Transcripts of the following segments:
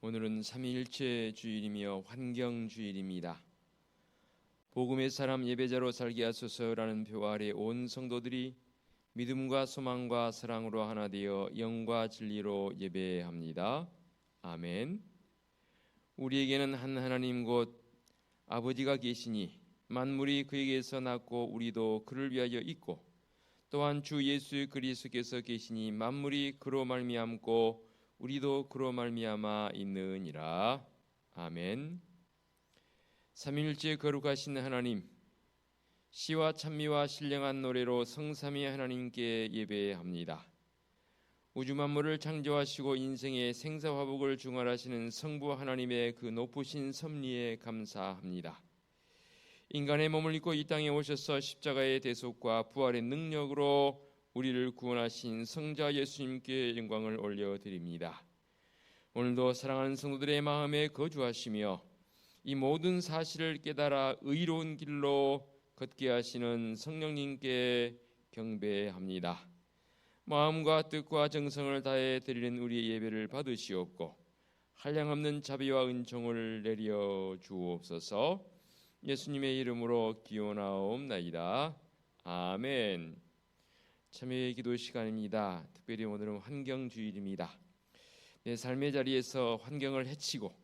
오늘은 삼위일체 주일이며 환경주일입니다. 복음의 사람 예배자로 살게 하소서라는 표 아래 온 성도들이 믿음과 소망과 사랑으로 하나 되어 영과 진리로 예배합니다. 아멘. 우리에게는 한 하나님 곧 아버지가 계시니 만물이 그에게서 났고 우리도 그를 위하여 있고 또한 주 예수 그리스도께서 계시니 만물이 그로 말미암고 우리도 그로 말미암아 있느니라. 아멘. 삼위일체 거룩하신 하나님, 시와 찬미와 신령한 노래로 성삼위 하나님께 예배합니다. 우주 만물을 창조하시고 인생의 생사화복을 중활하시는 성부 하나님의 그 높으신 섭리에 감사합니다. 인간의 몸을 입고 이 땅에 오셔서 십자가의 대속과 부활의 능력으로 우리를 구원하신 성자 예수님께 영광을 올려드립니다. 오늘도 사랑하는 성도들의 마음에 거주하시며 이 모든 사실을 깨달아 의로운 길로 걷게 하시는 성령님께 경배합니다. 마음과 뜻과 정성을 다해 드리는 우리의 예배를 받으시옵고 한량없는 자비와 은총을 내려 주옵소서. 예수님의 이름으로 기원하옵나이다. 아멘. 참여의 기도 시간입니다. 특별히 오늘은 환경주일입니다. 내 삶의 자리에서 환경을 해치고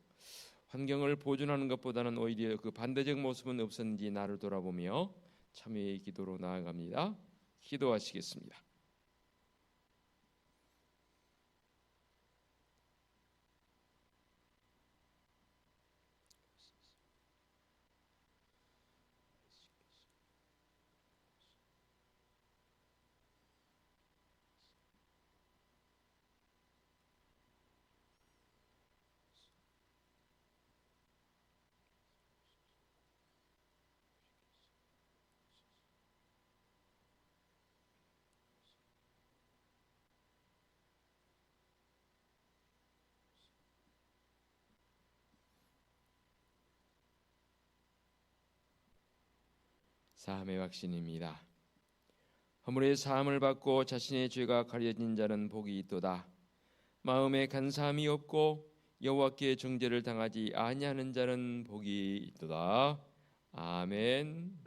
환경을 보존하는 것보다는 오히려 그 반대적 모습은 없었는지 나를 돌아보며 참여의 기도로 나아갑니다. 기도하시겠습니다. 사함의 확신입니다. 허물의 사함을 받고 자신의 죄가 가려진 자는 복이 있도다. 마음에 간사함이 없고 여호와께 정죄를 당하지 아니하는 자는 복이 있도다. 아멘.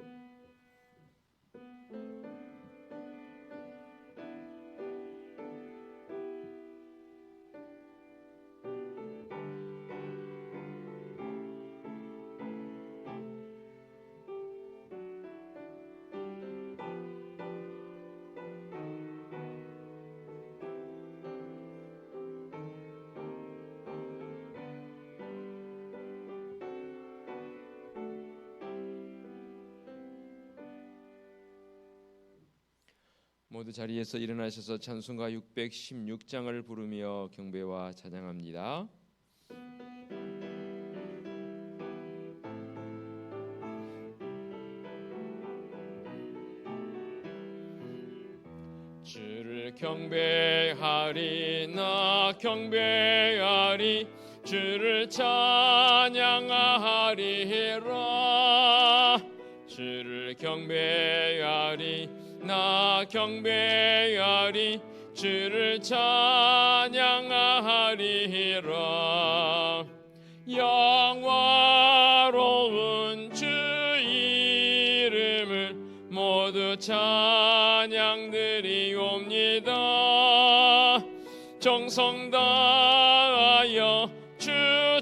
모두 자리에서 일어나셔서 찬송가 616장을 부르며 경배와 찬양합니다. 주를 경배하리 나 경배하리 주를 찬양하리라. 주를 경배하리 나 경배하리 주를 찬양하리라. 영화로운 주 이름을 모두 찬양드리옵니다. 정성 다하여 주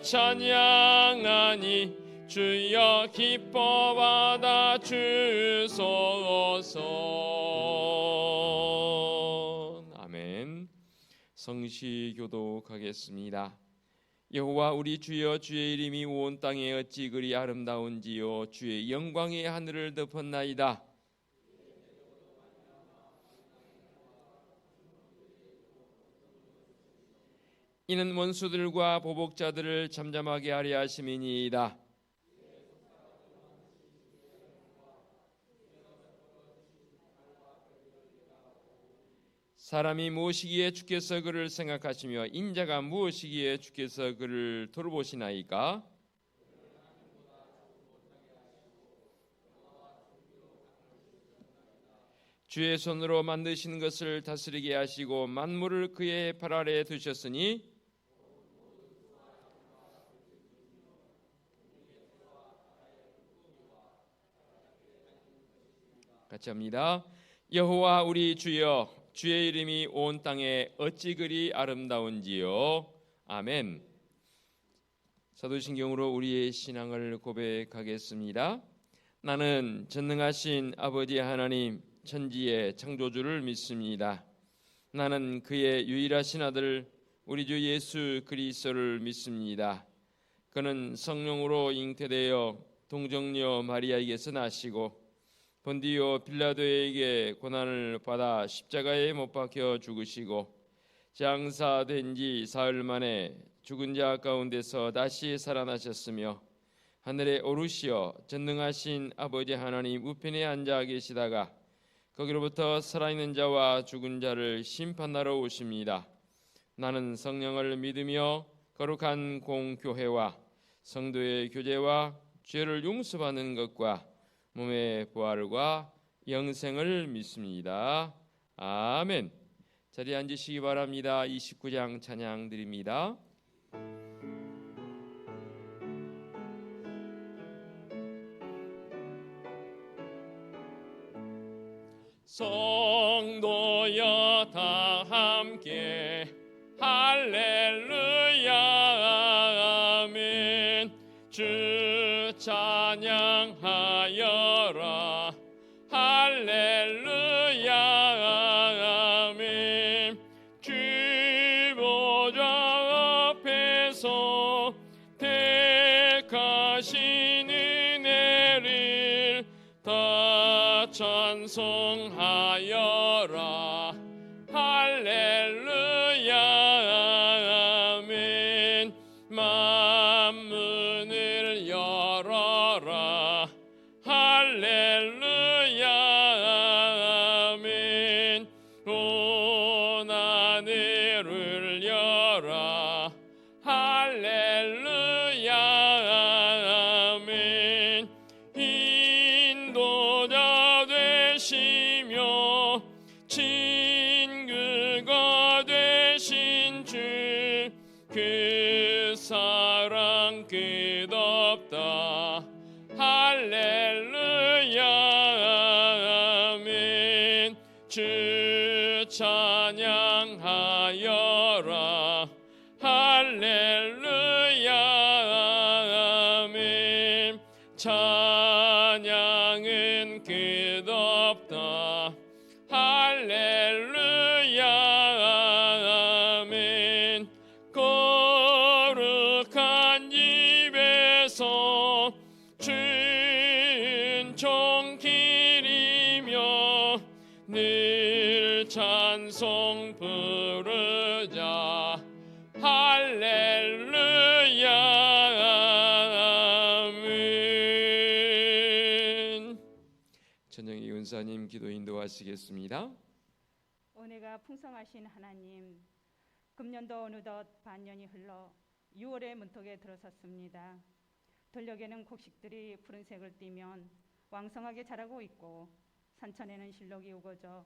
찬양하니 주여 기뻐 받아 주소서. 아멘. 성시 교독하겠습니다. 여호와 우리 주여, 주의 이름이 온 땅에 어찌 그리 아름다운지요. 주의 영광이 하늘을 덮었나이다. 이는 원수들과 보복자들을 잠잠하게 하려 하심이니이다. 사람이 무엇이기에 주께서 그를 생각하시며 인자가 무엇이기에 주께서 그를 돌보시나이까? 주의 손으로 만드신 것을 다스리게 하시고 만물을 그의 발 아래에 두셨으니 같이 합니다. 여호와 우리 주여, 주의 이름이 온 땅에 어찌 그리 아름다운지요. 아멘. 사도신경으로 우리의 신앙을 고백하겠습니다. 나는 전능하신 아버지 하나님 천지의 창조주를 믿습니다. 나는 그의 유일하신 아들 우리 주 예수 그리스도를 믿습니다. 그는 성령으로 잉태되어 동정녀 마리아에게서 나시고 본디오 빌라도에게 고난을 받아 십자가에 못 박혀 죽으시고 장사된 지 사흘 만에 죽은 자 가운데서 다시 살아나셨으며 하늘에 오르시어 전능하신 아버지 하나님 우편에 앉아 계시다가 거기로부터 살아있는 자와 죽은 자를 심판하러 오십니다. 나는 성령을 믿으며 거룩한 공교회와 성도의 교제와 죄를 용서받는 것과 몸의 부활과 영생을 믿습니다. 아멘. 자리에 앉으시기 바랍니다. 29장 찬양 드립니다. 성도여 다 함께 할렐루야 아멘. 주 찬양하여라 할렐루야 아멘. 주 보좌 앞에서 택하신 은혜를 다 찬송하여라 할렐루야 아멘. 만문을 열어라 할렐루야 아멘. 온 하늘을 열어 할렐루야 아멘. 인도자 되시며 친구가 되신 주 그 사랑 끝없다 할렐루야 아멘. 주 찬양하여라 할렐루야 아멘. 찬양은 끝없다 할렐루야 아멘. 거룩한 집에서 은총 기리며 늘 찬송 부르자 할렐루야 아멘. 천정희 은사님 기도 인도하시겠습니다. 은혜가 풍성하신 하나님, 금년도 어느덧 반년이 흘러 6월의 문턱에 들어섰습니다. 들녘에는 곡식들이 푸른색을 띠면 왕성하게 자라고 있고 산천에는 실록이 우거져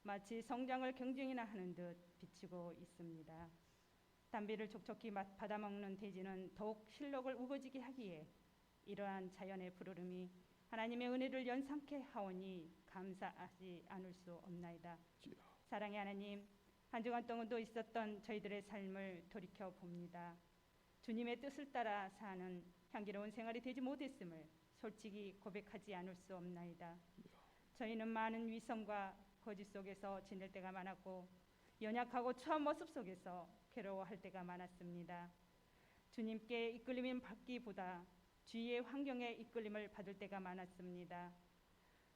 마치 성장을 경쟁이나 하는 듯 비치고 있습니다. 단비를 촉촉히 받아먹는 돼지는 더욱 실록을 우거지게 하기에 이러한 자연의 푸르름이 하나님의 은혜를 연상케 하오니 감사하지 않을 수 없나이다. 사랑의 하나님, 한 주간 동안도 있었던 저희들의 삶을 돌이켜 봅니다. 주님의 뜻을 따라 사는 향기로운 생활이 되지 못했음을 솔직히 고백하지 않을 수 없나이다. 저희는 많은 위선과 거짓 속에서 지낼 때가 많았고 연약하고 추한 모습 속에서 괴로워할 때가 많았습니다. 주님께 이끌림을 받기보다 주위의 환경에 이끌림을 받을 때가 많았습니다.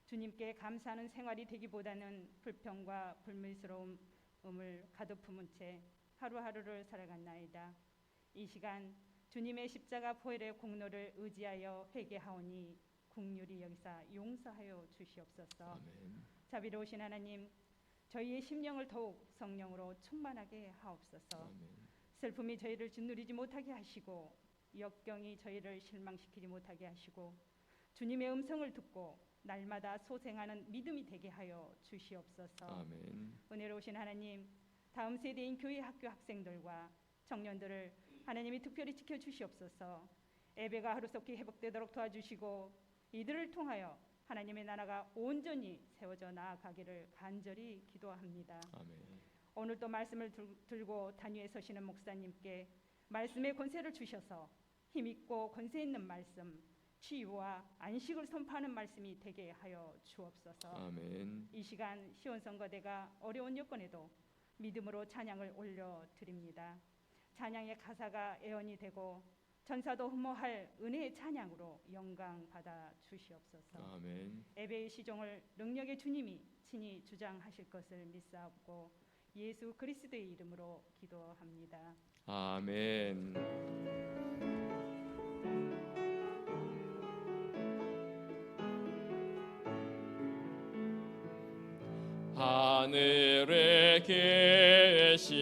주님께 감사하는 생활이 되기보다는 불평과 불미스러움을 가득 품은 채 하루하루를 살아갔나이다. 이 시간 주님의 십자가 보혈의 공로를 의지하여 회개하오니 긍휼히 여기사 용서하여 주시옵소서. 아멘. 자비로우신 하나님, 저희의 심령을 더욱 성령으로 충만하게 하옵소서. 아멘. 슬픔이 저희를 짓누르지 못하게 하시고 역경이 저희를 실망시키지 못하게 하시고 주님의 음성을 듣고 날마다 소생하는 믿음이 되게 하여 주시옵소서. 아멘. 은혜로우신 하나님, 다음 세대인 교회 학교 학생들과 청년들을 하나님이 특별히 지켜주시옵소서. 예배가 하루속히 회복되도록 도와주시고 이들을 통하여 하나님의 나라가 온전히 세워져 나아가기를 간절히 기도합니다. 아멘. 오늘도 말씀을 들고 단위에 서시는 목사님께 말씀의 권세를 주셔서 힘있고 권세 있는 말씀, 치유와 안식을 선포하는 말씀이 되게 하여 주옵소서. 아멘. 이 시간 시온선거대가 어려운 여건에도 믿음으로 찬양을 올려드립니다. 찬양의 가사가 애언이 되고 전사도 흠모할 은혜의 찬양으로 영광 받아 주시옵소서. 아멘. 예배의 시종을 능력의 주님이 친히 주장하실 것을 믿사옵고 예수 그리스도의 이름으로 기도합니다. 아멘. 하늘에 계신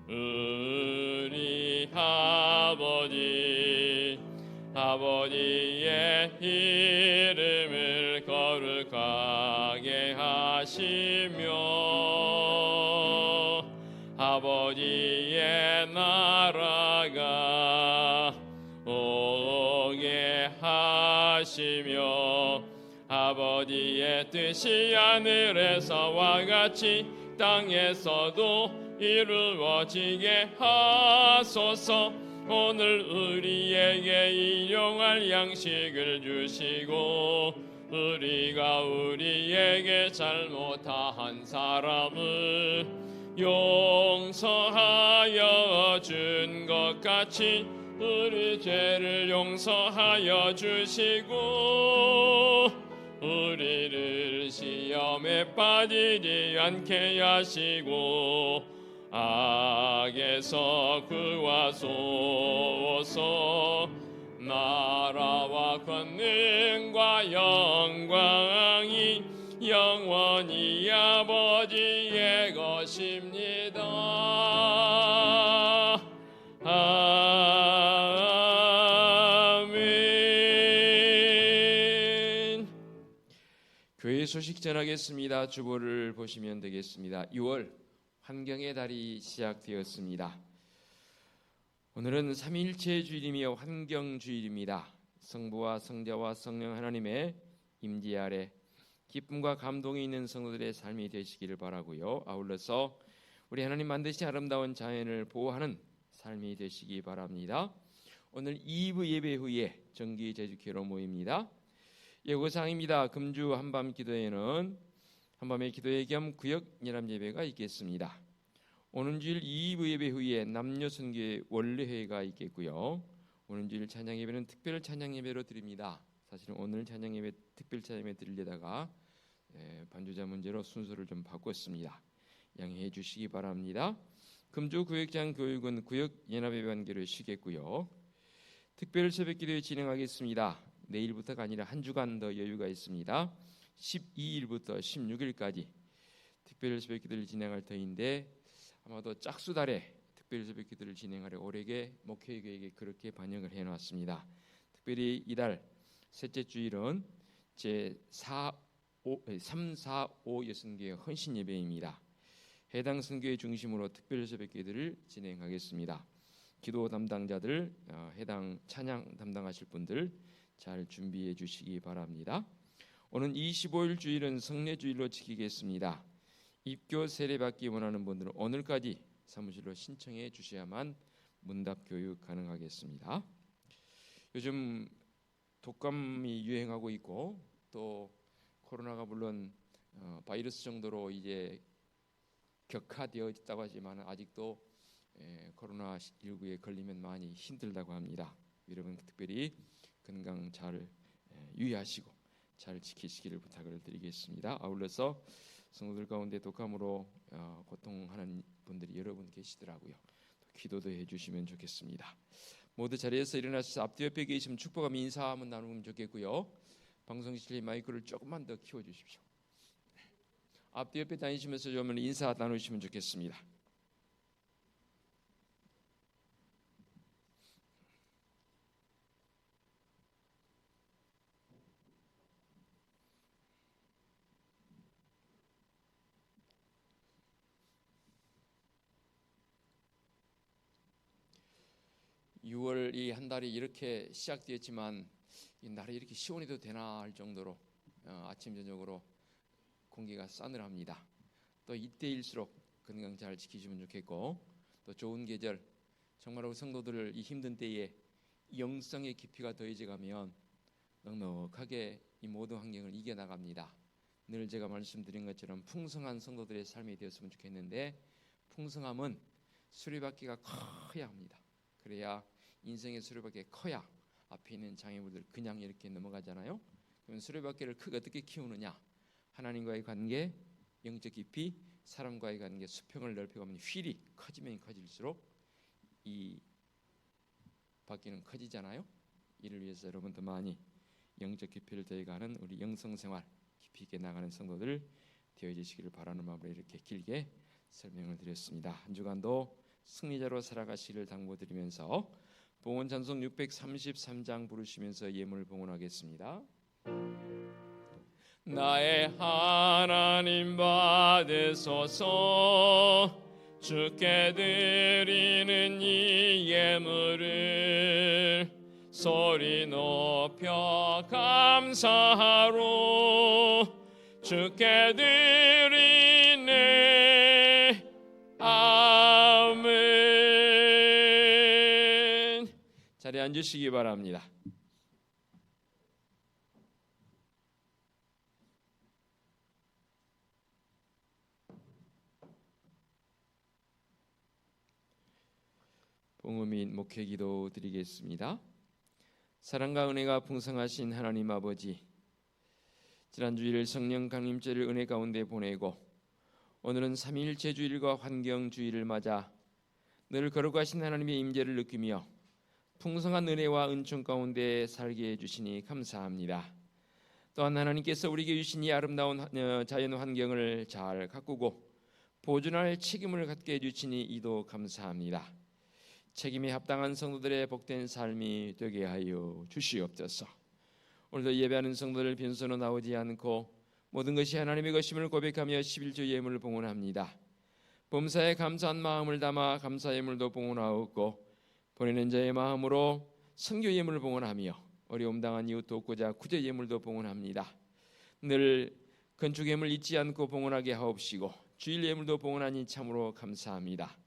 우리 아버지의 이름을 거룩하게 하시며 아버지의 나라가 오게 하시며 아버지의 뜻이 하늘에서와 같이 땅에서도 이루어지게 하소서. 오늘 우리에게 일용할 양식을 주시고 우리가 우리에게 잘못한 사람을 용서하여 준 것 같이 우리 죄를 용서하여 주시고 우리를 시험에 빠지지 않게 하시고 악에서 구하소서. 나라와 권능과 영광이 영원히 아버지의 것입니다. 아멘. 교회 소식 전하겠습니다. 주보를 보시면 되겠습니다. 6월 환경의 달이 시작되었습니다. 오늘은 삼위일체 주일이며 환경주일입니다. 성부와 성자와 성령 하나님의 임재 아래 기쁨과 감동이 있는 성도들의 삶이 되시기를 바라고요. 아울러서 우리 하나님 만드신 아름다운 자연을 보호하는 삶이 되시기 바랍니다. 오늘 2부 예배 후에 정기 제주교로 모입니다. 예고사항입니다. 금주 한밤 기도회는 한밤의 기도회 겸 구역 연합 예배가 있겠습니다. 오는 주일 2부 예배 후에 남녀 선교회 원래회가 있겠고요. 오는 주일 찬양 예배는 특별 찬양 예배로 드립니다. 사실은 오늘 찬양 예배 특별 찬양 예배 드리려다가 반주자 문제로 순서를 좀 바꿨습니다. 양해해 주시기 바랍니다. 금주 구역장 교육은 구역 연합 예배 관계로 쉬겠고요. 특별 새벽 기도회 진행하겠습니다. 내일부터가 아니라 한 주간 더 여유가 있습니다. 12일부터 16일까지 특별 새벽 기도를 진행할 터인데 아마도 짝수달에 특별 새벽 기도를 진행하려 올해의 목회 계획에 그렇게 반영을 해놨습니다. 특별히 이달 셋째 주일은 제 3, 4, 5 여선교회 헌신 예배입니다. 해당 선교회 중심으로 특별 새벽 기도를 진행하겠습니다. 기도 담당자들, 해당 찬양 담당하실 분들 잘 준비해 주시기 바랍니다. 오는 25일 주일은 성례 주일로 지키겠습니다. 입교 세례받기 원하는 분들은 오늘까지 사무실로 신청해 주셔야만 문답 교육 가능하겠습니다. 요즘 독감이 유행하고 있고 또 코로나가 물론 바이러스 정도로 이제 격화되어 있다고 하지만 아직도 코로나19에 걸리면 많이 힘들다고 합니다. 여러분 특별히 건강 잘 유의하시고 잘 지키시기를 부탁을 드리겠습니다. 아울러서 성도들 가운데 독감으로 고통하는 분들이 여러분 계시더라고요. 기도도 해주시면 좋겠습니다. 모두 자리에서 일어나셔서 앞뒤 옆에 계시면 축복하며 인사 한번 나누면 좋겠고요. 방송실의 마이크를 조금만 더 키워주십시오. 앞뒤 옆에 다니시면서 좀 인사 나누시면 좋겠습니다. 6월 이 한 달이 이렇게 시작되었지만 이 날이 이렇게 시원해도 되나 할 정도로 아침 저녁으로 공기가 싸늘합니다. 또 이때일수록 건강 잘 지키시면 좋겠고, 또 좋은 계절, 정말로 성도들을 이 힘든 때에 영성의 깊이가 더해져가면 넉넉하게 이 모든 환경을 이겨나갑니다. 늘 제가 말씀드린 것처럼 풍성한 성도들의 삶이 되었으면 좋겠는데, 풍성함은 수레바퀴가 커야 합니다. 그래야 인생의 수레바퀴가 커야 앞에 있는 장애물들 그냥 이렇게 넘어가잖아요. 그럼 수레바퀴를 크게 어떻게 키우느냐? 하나님과의 관계, 영적 깊이, 사람과의 관계, 수평을 넓혀가면 휠이 커지면 커질수록 이 바퀴는 커지잖아요. 이를 위해서 여러분 더 많이 영적 깊이를 더해가는 우리 영성생활 깊이 있게 나가는 성도들 되어지시기를 바라는 마음으로 이렇게 길게 설명을 드렸습니다. 한 주간도 승리자로 살아가시기를 당부드리면서 봉헌 찬송 633장 부르시면서 예물을 봉헌하겠습니다. 나의 하나님 받으소서. 주께 드리는 이 예물을 소리 높여 감사하로 주께 드리네. 아멘. 자리에 앉으시기 바랍니다. 봉헌 및 목회 기도 드리겠습니다. 사랑과 은혜가 풍성하신 하나님 아버지, 지난 주일 성령 강림절을 은혜 가운데 보내고 오늘은 삼위일체 주일과 환경 주일을 맞아 늘 거룩하신 하나님의 임재를 느끼며 풍성한 은혜와 은총 가운데 살게 해주시니 감사합니다. 또한 하나님께서 우리에게 주신 이 아름다운 자연 환경을 잘 가꾸고 보존할 책임을 갖게 해주시니 이도 감사합니다. 책임에 합당한 성도들의 복된 삶이 되게 하여 주시옵소서. 오늘도 예배하는 성도들 빈손으로 나오지 않고 모든 것이 하나님의 것임을 고백하며 11조 예물을 봉헌합니다. 범사에 감사한 마음을 담아 감사 예물도 봉헌하옵고, 보내는 자의 마음으로 선교 예물을 봉헌하며 어려움 당한 이웃 돕고자 구제 예물도 봉헌합니다. 늘 건축 예물 잊지 않고 봉헌하게 하옵시고 주일 예물도 봉헌하니 참으로 감사합니다.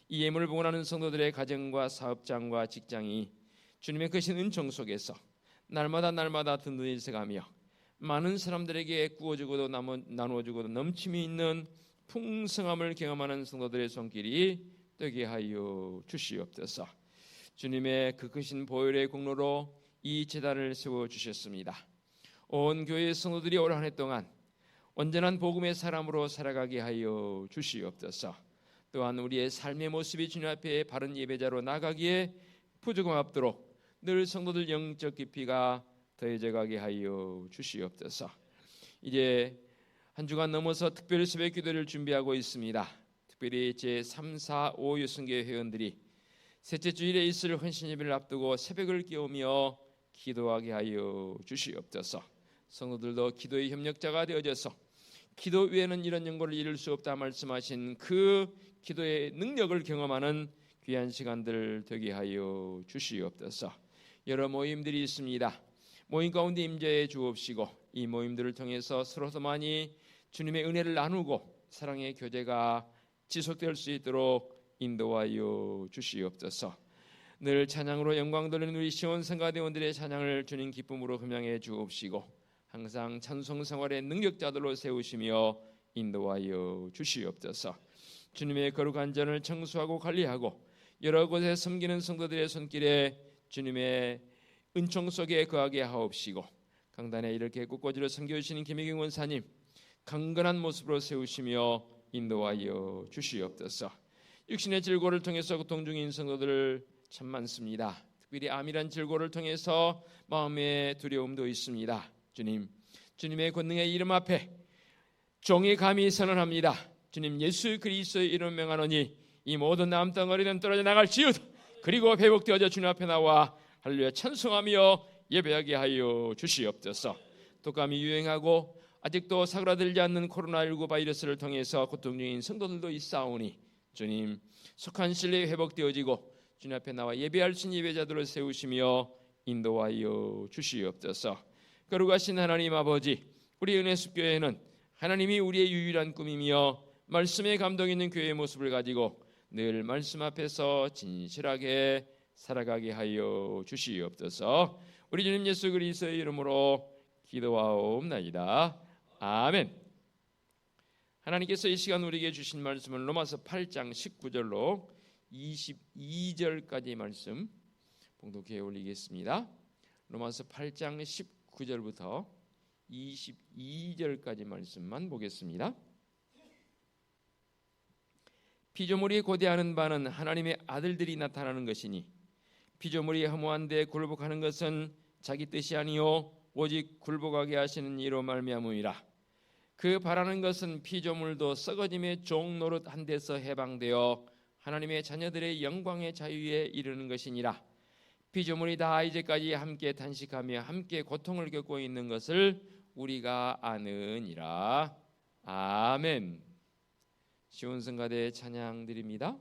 이 예물을 봉헌하는 성도들의 가정과 사업장과 직장이 주님의 크신 은총 속에서 날마다 든든히 세가며 많은 사람들에게 구워주고도 나누어주고도 넘침이 있는 풍성함을 경험하는 성도들의 손길이 되게 하여 주시옵소서. 주님의 그 크신 보혈의 공로로 이 제단을 세워주셨습니다. 온 교회의 성도들이 올 한 해 동안 온전한 복음의 사람으로 살아가게 하여 주시옵소서. 또한 우리의 삶의 모습이 주님 앞에 바른 예배자로 나가기에 부족함 없도록 늘 성도들 영적 깊이가 더해져 가게 하여 주시옵소서. 이제 한 주간 넘어서 특별 새벽 기도를 준비하고 있습니다. 특별히 제3, 4, 5 유승교회 회원들이 셋째 주일에 있을 헌신 예배를 앞두고 새벽을 깨우며 기도하게 하여 주시옵소서. 성도들도 기도의 협력자가 되어져서 기도 외에는 이런 연고를 이룰 수 없다 말씀하신 그 기도의 능력을 경험하는 귀한 시간들 되게 하여 주시옵소서. 여러 모임들이 있습니다. 모임 가운데 임재해 주옵시고 이 모임들을 통해서 서로 더 많이 주님의 은혜를 나누고 사랑의 교제가 지속될 수 있도록 인도하여 주시옵소서. 늘 찬양으로 영광 돌리는 우리 시온 성가대원들의 찬양을 주님 기쁨으로 흠양해 주옵시고 항상 찬송 생활의 능력자들로 세우시며 인도하여 주시옵소서. 주님의 거룩한 전을 청소하고 관리하고 여러 곳에 섬기는 성도들의 손길에 주님의 은총 속에 거하게 하옵시고 강단에 이렇게 꽃꽂이로 섬겨주시는 김혜경 원사님 강건한 모습으로 세우시며 인도하여 주시옵소서. 육신의 질고를 통해서 고통 중인 성도들 참 많습니다. 특별히 암이란 질고를 통해서 마음의 두려움도 있습니다. 주님, 주님의 권능의 이름 앞에 종이 감히 선언합니다. 주님 예수 그리스도의 이름 명하노니 이 모든 남은 덩어리는 떨어져 나갈지어다. 그리고 회복되어져 주님 앞에 나와 할렐루야 찬송하며 예배하게 하여 주시옵소서. 독감이 유행하고 아직도 사그라들지 않는 코로나19 바이러스를 통해서 고통 중인 성도들도 있사오니 주님 속한 신뢰 회복되어지고 주님 앞에 나와 예배할 수 있는 예배자들을 세우시며 인도하여 주시옵소서. 거룩하신 하나님 아버지, 우리 은혜숲교회는 하나님이 우리의 유일한 꿈이며 말씀에 감동 있는 교회의 모습을 가지고 늘 말씀 앞에서 진실하게 살아가게 하여 주시옵소서. 우리 주님 예수 그리스도의 이름으로 기도하옵나이다. 아멘. 하나님께서 이 시간 우리에게 주신 말씀은 로마서 8장 19절로 22절까지 말씀 봉독해 올리겠습니다. 로마서 8장 19절부터 22절까지 말씀만 보겠습니다. 피조물이 고대하는 바는 하나님의 아들들이 나타나는 것이니 피조물이 허무한 데 굴복하는 것은 자기 뜻이 아니요 오직 굴복하게 하시는 이로 말미암음이라. 그 바라는 것은 피조물도 썩어짐의 종 노릇한 데서 해방되어 하나님의 자녀들의 영광의 자유에 이르는 것이니라. 피조물이 다 이제까지 함께 탄식하며 함께 고통을 겪고 있는 것을 우리가 아느니라. 아멘. 시온성가대 찬양 드립니다.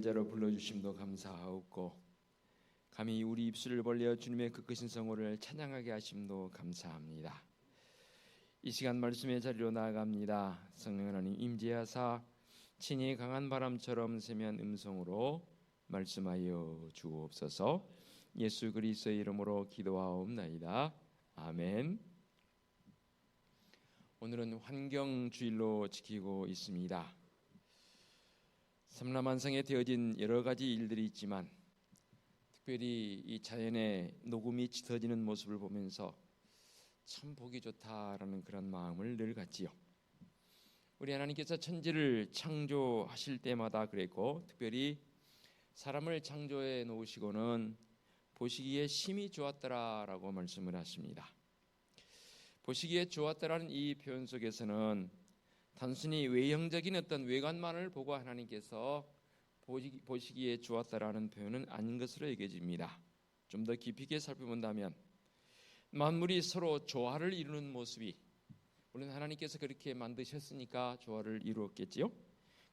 예배자로 불러주심도 감사하옵고 감히 우리 입술을 벌려 주님의 그 크신 성호를 찬양하게 하심도 감사합니다. 이 시간 말씀의 자리로 나아갑니다. 성령 하나님 임재하사 친히 강한 바람처럼 세미한 음성으로 말씀하여 주옵소서. 예수 그리스도의 이름으로 기도하옵나이다. 아멘. 오늘은 환경주일로 지키고 있습니다. 삼라만상에 되어진 여러 가지 일들이 있지만 특별히 이 자연의 녹음이 짙어지는 모습을 보면서 참 보기 좋다라는 그런 마음을 늘 갖지요. 우리 하나님께서 천지를 창조하실 때마다 그랬고 특별히 사람을 창조해 놓으시고는 보시기에 심히 좋았더라라고 말씀을 하십니다. 보시기에 좋았더라는 이 표현 속에서는 단순히 외형적인 어떤 외관만을 보고 하나님께서 보시기에 좋았다라는 표현은 아닌 것으로 여겨집니다. 좀 더 깊이 있게 살펴본다면 만물이 서로 조화를 이루는 모습이, 물론 하나님께서 그렇게 만드셨으니까 조화를 이루었겠지요.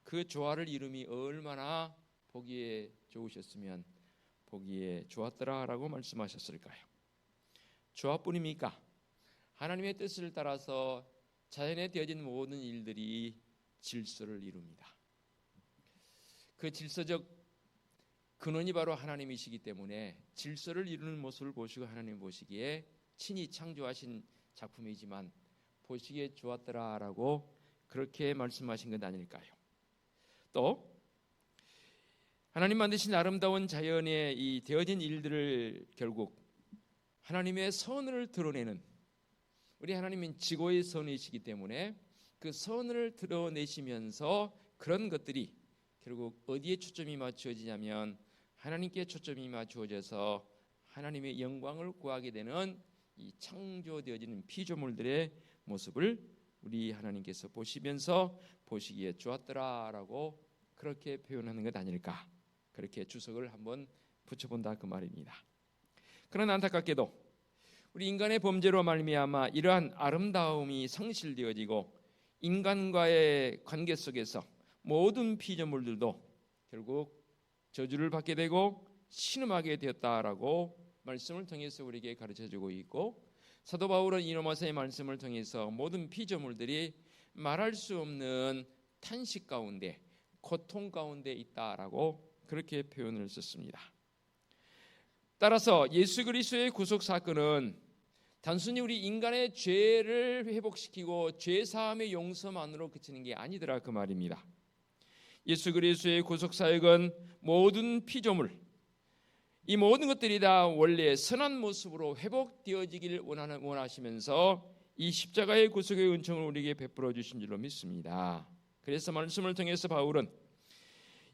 그 조화를 이룸이 얼마나 보기에 좋으셨으면 보기에 좋았더라라고 말씀하셨을까요? 조화뿐입니까? 하나님의 뜻을 따라서 자연에 되어진 모든 일들이 질서를 이룹니다. 그 질서적 근원이 바로 하나님이시기 때문에 질서를 이루는 모습을 보시고 하나님 보시기에 친히 창조하신 작품이지만 보시기에 좋았더라라고 그렇게 말씀하신 것 아닐까요? 또 하나님 만드신 아름다운 자연의 이 되어진 일들을 결국 하나님의 선을 드러내는, 우리 하나님은 지고의 선이시기 때문에 그 선을 드러내시면서 그런 것들이 결국 어디에 초점이 맞추어지냐면 하나님께 초점이 맞추어져서 하나님의 영광을 구하게 되는 이 창조되어지는 피조물들의 모습을 우리 하나님께서 보시면서 보시기에 좋았더라라고 그렇게 표현하는 것 아닐까, 그렇게 주석을 한번 붙여본다 그 말입니다. 그러나 안타깝게도 우리 인간의 범죄로 말미암아 이러한 아름다움이 상실되어지고 인간과의 관계 속에서 모든 피조물들도 결국 저주를 받게 되고 신음하게 되었다라고 말씀을 통해서 우리에게 가르쳐주고 있고, 사도 바울은 이 로마서의 말씀을 통해서 모든 피조물들이 말할 수 없는 탄식 가운데 고통 가운데 있다라고 그렇게 표현을 썼습니다. 따라서 예수 그리스도의 구속 사건은 단순히 우리 인간의 죄를 회복시키고 죄 사함의 용서만으로 그치는 게 아니더라 그 말입니다. 예수 그리스도의 구속 사역은 모든 피조물, 이 모든 것들이 다 원래 선한 모습으로 회복되어지기를 원하시면서 이 십자가의 구속의 은총을 우리에게 베풀어 주신 줄로 믿습니다. 그래서 말씀을 통해서 바울은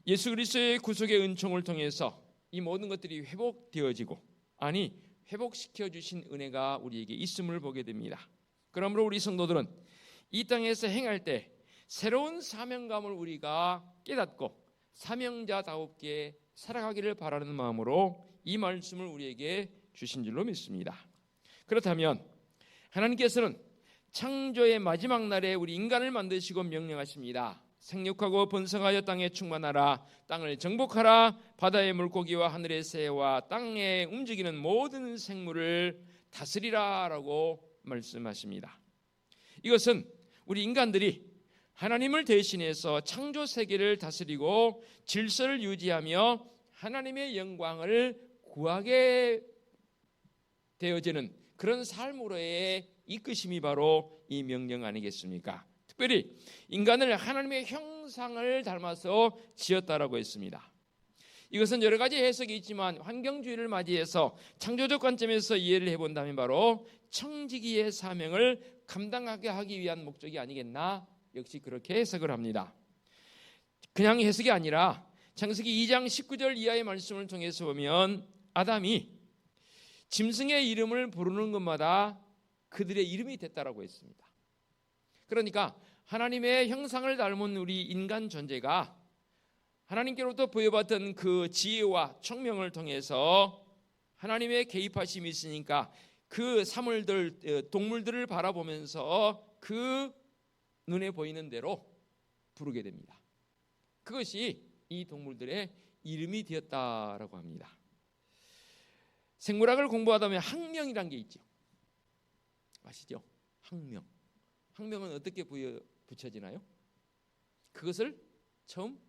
예수 그리스도의 구속의 은총을 통해서 이 모든 것들이 회복되어지고, 아니 회복시켜 주신 은혜가 우리에게 있음을 보게 됩니다. 그러므로 우리 성도들은 이 땅에서 행할 때 새로운 사명감을 우리가 깨닫고 사명자다웁게 살아가기를 바라는 마음으로 이 말씀을 우리에게 주신 줄로 믿습니다. 그렇다면 하나님께서는 창조의 마지막 날에 우리 인간을 만드시고 명령하십니다. 생육하고 번성하여 땅에 충만하라, 땅을 정복하라, 바다의 물고기와 하늘의 새와 땅에 움직이는 모든 생물을 다스리라 라고 말씀하십니다. 이것은 우리 인간들이 하나님을 대신해서 창조 세계를 다스리고 질서를 유지하며 하나님의 영광을 구하게 되어지는 그런 삶으로의 이끄심이 바로 이 명령 아니겠습니까? 특별히 인간을 하나님의 형상을 닮아서 지었다라고 했습니다. 이것은 여러 가지 해석이 있지만 환경주의를 맞이해서 창조적 관점에서 이해를 해본다면 바로 청지기의 사명을 감당하게 하기 위한 목적이 아니겠나, 역시 그렇게 해석을 합니다. 그냥 해석이 아니라 창세기 2장 19절 이하의 말씀을 통해서 보면 아담이 짐승의 이름을 부르는 것마다 그들의 이름이 됐다라고 했습니다. 그러니까 하나님의 형상을 닮은 우리 인간 존재가 하나님께로부터 부여받은 그 지혜와 총명을 통해서 하나님의 개입하심이 있으니까 그 사물들, 동물들을 바라보면서 그 눈에 보이는 대로 부르게 됩니다. 그것이 이 동물들의 이름이 되었다라고 합니다. 생물학을 공부하다 보면 학명이란 게 있죠. 아시죠? 학명. 학명은 어떻게 붙여지나요? 그것을 처음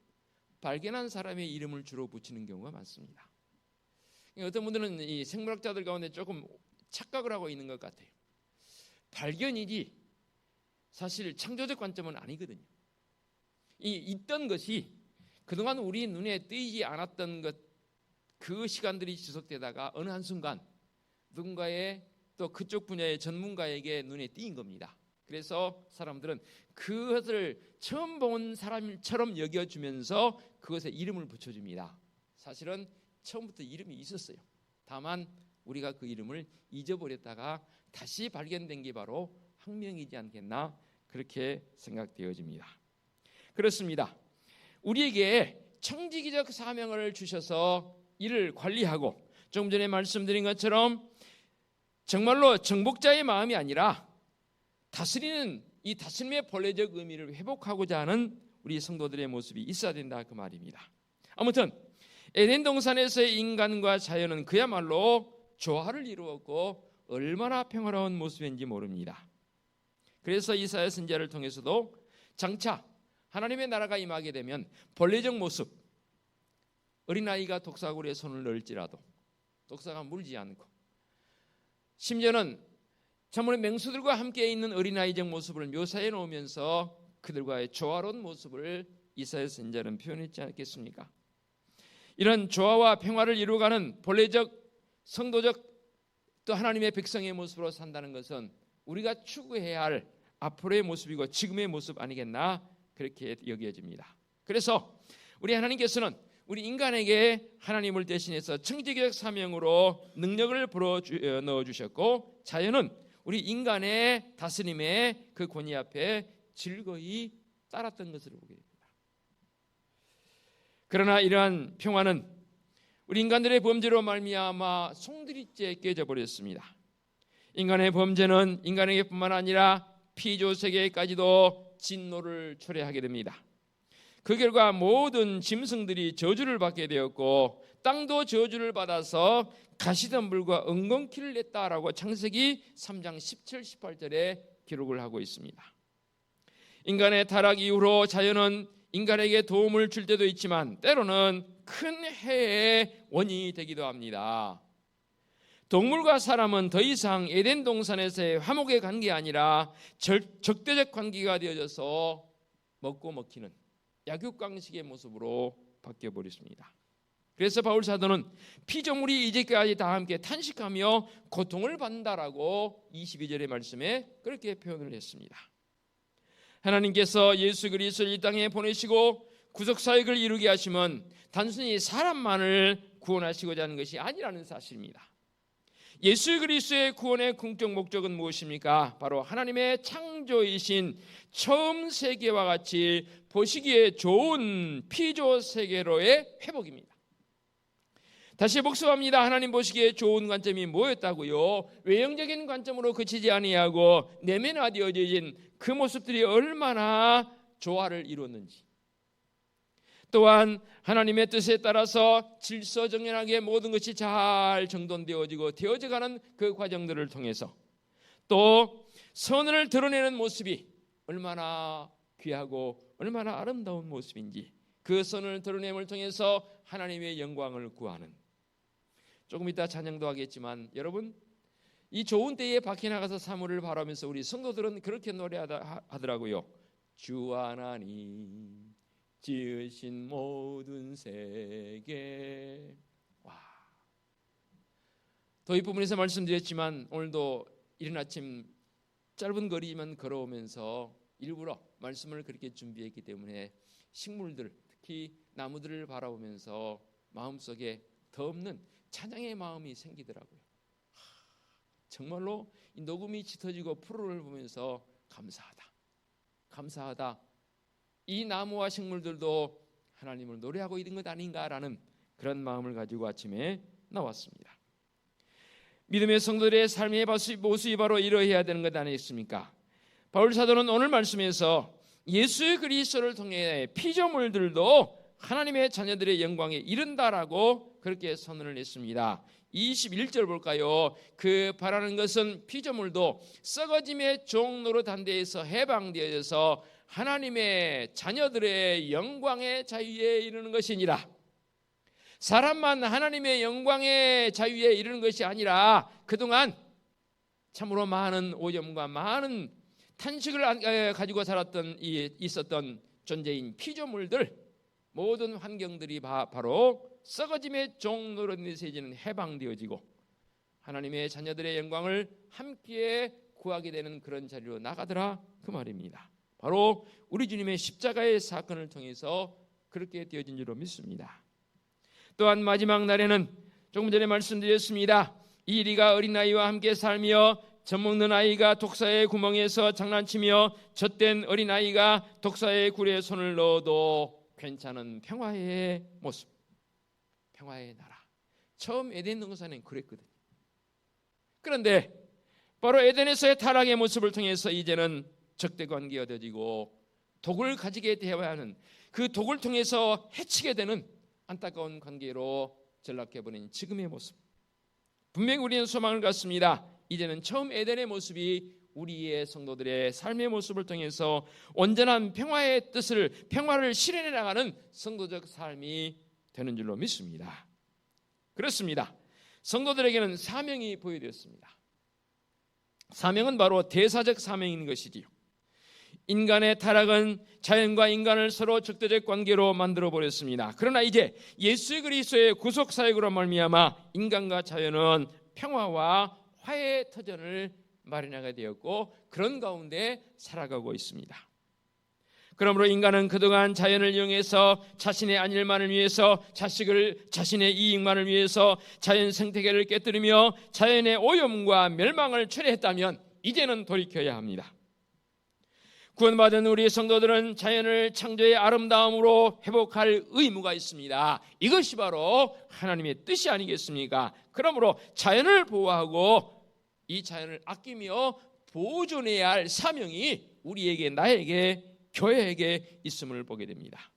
발견한 사람의 이름을 주로 붙이는 경우가 많습니다. 어떤 분들은 이 생물학자들 가운데 조금 착각을 하고 있는 것 같아요. 발견이지 사실 창조적 관점은 아니거든요. 이 있던 것이 그동안 우리 눈에 띄지 않았던 것, 그 시간들이 지속되다가 어느 한순간 누군가의 또 그쪽 분야의 전문가에게 눈에 띄인 겁니다. 그래서 사람들은 그것을 처음 본 사람처럼 여겨주면서 그것에 이름을 붙여줍니다. 사실은 처음부터 이름이 있었어요. 다만 우리가 그 이름을 잊어버렸다가 다시 발견된 게 바로 학명이지 않겠나, 그렇게 생각되어집니다. 그렇습니다. 우리에게 청지기적 사명을 주셔서 이를 관리하고, 조금 전에 말씀드린 것처럼 정말로 정복자의 마음이 아니라 다스리는 이 다스림의 본래적 의미를 회복하고자 하는 우리 성도들의 모습이 있어야 된다, 그 말입니다. 아무튼 에덴 동산에서의 인간과 자연은 그야말로 조화를 이루었고 얼마나 평화로운 모습인지 모릅니다. 그래서 이사야 선지자를 통해서도 장차 하나님의 나라가 임하게 되면 본래적 모습, 어린아이가 독사구리에 손을 넣을지라도 독사가 물지 않고, 심지어는 참으로 맹수들과 함께 있는 어린아이적 모습을 묘사해 놓으면서 그들과의 조화로운 모습을 이사야 선지자는 표현했지 않겠습니까? 이런 조화와 평화를 이루어가는 본래적 성도적 또 하나님의 백성의 모습으로 산다는 것은 우리가 추구해야 할 앞으로의 모습이고 지금의 모습 아니겠나, 그렇게 여겨집니다. 그래서 우리 하나님께서는 우리 인간에게 하나님을 대신해서 청지기적 사명으로 능력을 불어 넣어주셨고, 자연은 우리 인간의 다스림의 그 권위 앞에 즐거이 따랐던 것을 보게 됩니다. 그러나 이러한 평화는 우리 인간들의 범죄로 말미암아 송두리째 깨져버렸습니다. 인간의 범죄는 인간에게뿐만 아니라 피조 세계까지도 진노를 초래하게 됩니다. 그 결과 모든 짐승들이 저주를 받게 되었고 땅도 저주를 받아서 가시덤불과 엉겅퀴를 냈다라고 창세기 3장 17, 18절에 기록을 하고 있습니다. 인간의 타락 이후로 자연은 인간에게 도움을 줄 때도 있지만 때로는 큰 해의 원인이 되기도 합니다. 동물과 사람은 더 이상 에덴 동산에서의 화목의 관계가 아니라 적대적 관계가 되어져서 먹고 먹히는 약육강식의 모습으로 바뀌어버렸습니다. 그래서 바울 사도는 피조물이 이제까지 다 함께 탄식하며 고통을 받는다라고 22절의 말씀에 그렇게 표현을 했습니다. 하나님께서 예수 그리스도를 이 땅에 보내시고 구속사역을 이루게 하시면 단순히 사람만을 구원하시고자 하는 것이 아니라는 사실입니다. 예수 그리스도의 구원의 궁극적 목적은 무엇입니까? 바로 하나님의 창조이신 처음 세계와 같이 보시기에 좋은 피조 세계로의 회복입니다. 다시 복습합니다. 하나님 보시기에 좋은 관점이 뭐였다고요? 외형적인 관점으로 그치지 아니하고 내면화되어진 그 모습들이 얼마나 조화를 이루었는지, 또한 하나님의 뜻에 따라서 질서정연하게 모든 것이 잘 정돈되어지고 되어져가는 그 과정들을 통해서 또 선을 드러내는 모습이 얼마나 귀하고 얼마나 아름다운 모습인지, 그 선을 드러냄을 통해서 하나님의 영광을 구하는, 조금 이따 찬양도 하겠지만 여러분, 이 좋은 때에 밖에 나가서 사물을 바라면서 우리 성도들은 그렇게 노래하더라고요. 주 하나님 지으신 모든 세계. 와. 더 이 부분에서 말씀드렸지만 오늘도 이른 아침 짧은 거리만 걸어오면서 일부러 말씀을 그렇게 준비했기 때문에 식물들, 특히 나무들을 바라보면서 마음속에 더 없는 찬양의 마음이 생기더라고요. 정말로 이 녹음이 짙어지고 푸르를 보면서 감사하다. 이 나무와 식물들도 하나님을 노래하고 있는 것 아닌가라는 그런 마음을 가지고 아침에 나왔습니다. 믿음의 성도들의 삶의 모습이 바로 이러해야 되는 것 아니겠습니까? 바울 사도는 오늘 말씀에서 예수 그리스도를 통해 피조물들도 하나님의 자녀들의 영광에 이른다라고 그렇게 선언을 했습니다. 21절 볼까요? 그 바라는 것은 피조물도 썩어짐의 종 노릇한 데에서 해방되어져서 하나님의 자녀들의 영광의 자유에 이르는 것이니라. 사람만 하나님의 영광의 자유에 이르는 것이 아니라 그동안 참으로 많은 오염과 많은 탄식을 가지고 있었던 존재인 피조물들, 모든 환경들이 바로 썩어짐의 종 노릇에서 이제는 해방되어지고 하나님의 자녀들의 영광을 함께 구하게 되는 그런 자리로 나가더라, 그 말입니다. 바로 우리 주님의 십자가의 사건을 통해서 그렇게 되어진 줄로 믿습니다. 또한 마지막 날에는 조금 전에 말씀드렸습니다. 이리가 어린아이와 함께 살며 젖먹는 아이가 독사의 구멍에서 장난치며 젖된 어린아이가 독사의 굴에 손을 넣어도 괜찮은 평화의 모습, 평화의 나라. 처음 에덴 동산은 그랬거든요. 그런데 바로 에덴에서의 타락의 모습을 통해서 이제는 적대 관계가 되어지고 독을 가지게 되어야 하는, 그 독을 통해서 해치게 되는 안타까운 관계로 전락해버린 지금의 모습. 분명히 우리는 소망을 갖습니다. 이제는 처음 에덴의 모습이 우리의 성도들의 삶의 모습을 통해서 온전한 평화의 뜻을, 평화를 실현해 나가는 성도적 삶이 되는 줄로 믿습니다. 그렇습니다. 성도들에게는 사명이 보여되었습니다. 사명은 바로 대사적 사명인 것이지요. 인간의 타락은 자연과 인간을 서로 적대적 관계로 만들어 버렸습니다. 그러나 이제 예수 그리스도의 구속 사역으로 말미암아 인간과 자연은 평화와 화해의 터전을 마련하게 되었고 그런 가운데 살아가고 있습니다. 그러므로 인간은 그동안 자연을 이용해서 자신의 안일만을 위해서, 자신의 이익만을 위해서 자연 생태계를 깨뜨리며 자연의 오염과 멸망을 초래했다면 이제는 돌이켜야 합니다. 구원받은 우리 성도들은 자연을 창조의 아름다움으로 회복할 의무가 있습니다. 이것이 바로 하나님의 뜻이 아니겠습니까? 그러므로 자연을 보호하고 이 자연을 아끼며 보존해야 할 사명이 우리에게, 나에게, 교회에게 있음을 보게 됩니다.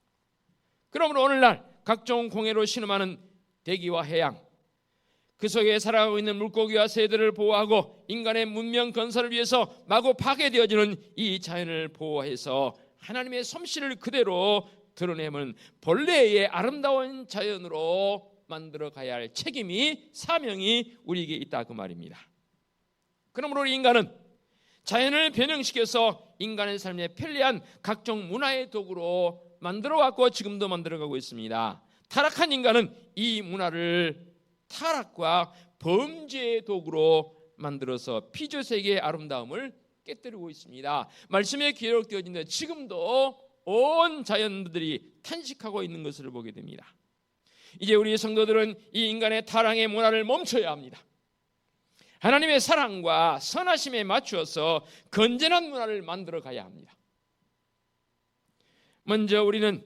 그러므로 오늘날 각종 공해로 신음하는 대기와 해양, 그 속에 살아가고 있는 물고기와 새들을 보호하고 인간의 문명 건설을 위해서 마구 파괴되어지는 이 자연을 보호해서 하나님의 솜씨를 그대로 드러내면 본래의 아름다운 자연으로 만들어 가야 할 책임이, 사명이 우리에게 있다, 그 말입니다. 그러므로 우리 인간은 자연을 변형시켜서 인간의 삶에 편리한 각종 문화의 도구로 만들어왔고 지금도 만들어가고 있습니다. 타락한 인간은 이 문화를 타락과 범죄의 도구로 만들어서 피조세계의 아름다움을 깨뜨리고 있습니다. 말씀에 기록되어진 지금도 온 자연들이 탄식하고 있는 것을 보게 됩니다. 이제 우리 성도들은 이 인간의 타락의 문화를 멈춰야 합니다. 하나님의 사랑과 선하심에 맞추어서 건전한 문화를 만들어 가야 합니다. 먼저 우리는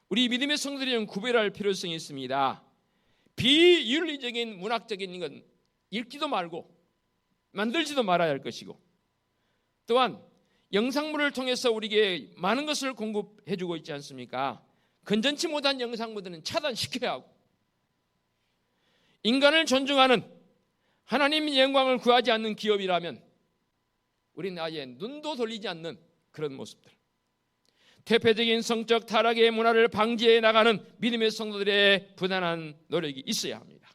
우리 믿음의 성도들이 구별할 필요성이 있습니다. 비윤리적인 문학적인 건 읽지도 말고 만들지도 말아야 할 것이고, 또한 영상물을 통해서 우리에게 많은 것을 공급해주고 있지 않습니까? 건전치 못한 영상물들은 차단시켜야 하고, 인간을 존중하는 하나님의 영광을 구하지 않는 기업이라면 우리는 아예 눈도 돌리지 않는 그런 모습들, 대표적인 성적 타락의 문화를 방지해 나가는 믿음의 성도들의 부단한 노력이 있어야 합니다.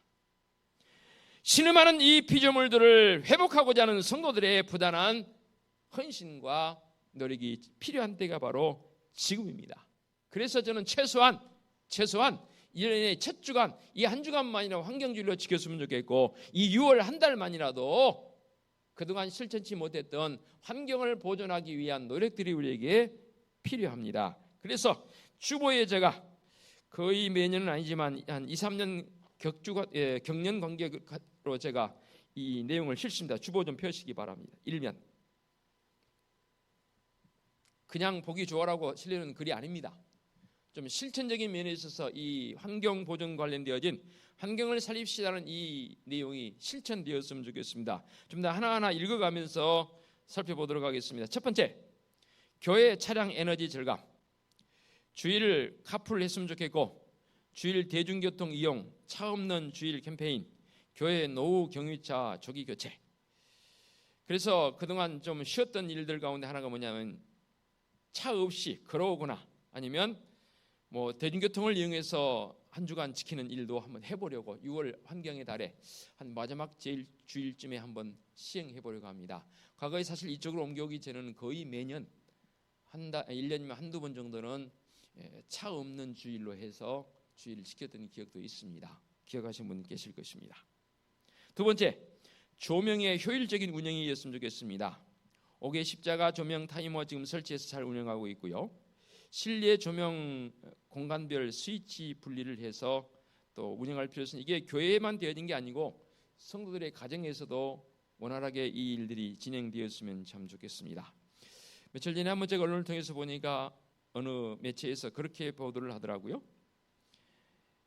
신음하는 이 피조물들을 회복하고자 하는 성도들의 부단한 헌신과 노력이 필요한 때가 바로 지금입니다. 그래서 저는 최소한 1년의 첫 주간, 이 한 주간만이나 환경주의로 지켰으면 좋겠고, 이 6월 한 달만이라도 그동안 실천치 못했던 환경을 보존하기 위한 노력들이 우리에게 필요합니다. 그래서 주보에 제가 거의 매년은 아니지만 한 2, 3년 경년 관계로 제가 이 내용을 실습니다. 주보 좀 펴시기 바랍니다. 1면 그냥 보기 좋아라고 실리는 글이 아닙니다. 좀 실천적인 면에 있어서 이 환경 보존 관련되어진 환경을 살립시다는 이 내용이 실천되었으면 좋겠습니다. 좀 더 하나하나 읽어가면서 살펴보도록 하겠습니다. 첫 번째, 교회 차량 에너지 절감. 주일 카풀 했으면 좋겠고, 주일 대중교통 이용, 차 없는 주일 캠페인, 교회 노후 경유차 조기 교체. 그래서 그동안 좀 쉬었던 일들 가운데 하나가 뭐냐면 차 없이 걸어오거나 아니면 뭐 대중교통을 이용해서 한 주간 지키는 일도 한번 해보려고 6월 환경의 달에 한 마지막 제일 주일쯤에 한번 시행해보려고 합니다. 과거에 사실 이쪽으로 옮겨오기 전에는 거의 매년 1년이면 한두 번 정도는 차 없는 주일로 해서 주일을 지켰던 기억도 있습니다. 기억하시는 분 계실 것입니다. 두 번째, 조명의 효율적인 운영이었으면 좋겠습니다. 5개 십자가 조명 타이머 지금 설치해서 잘 운영하고 있고요. 실내 조명 공간별 스위치 분리를 해서 또 운영할 필요성이, 이게 교회에만 되어진 게 아니고 성도들의 가정에서도 원활하게 이 일들이 진행되었으면 참 좋겠습니다. 며칠 전에 한번 제가 언론을 통해서 보니까 어느 매체에서 그렇게 보도를 하더라고요.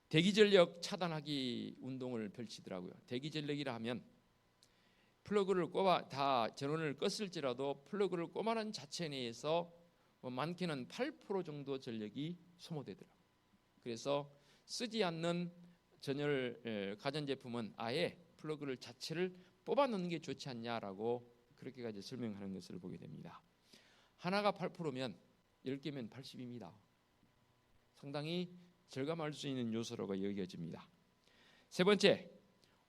대기전력 차단하기 운동을 펼치더라고요. 대기전력이라 하면 플러그를 꼽아 다 전원을 껐을지라도 플러그를 꼽아놓은 자체 내에서 많게는 8% 정도 전력이 소모되더라고요. 그래서 쓰지 않는 전열 가전제품은 아예 플러그를 자체를 뽑아놓는 게 좋지 않냐라고 그렇게까지 설명하는 것을 보게 됩니다. 하나가 8%면 10개면 80입니다. 상당히 절감할 수 있는 요소라고 여겨집니다. 세 번째,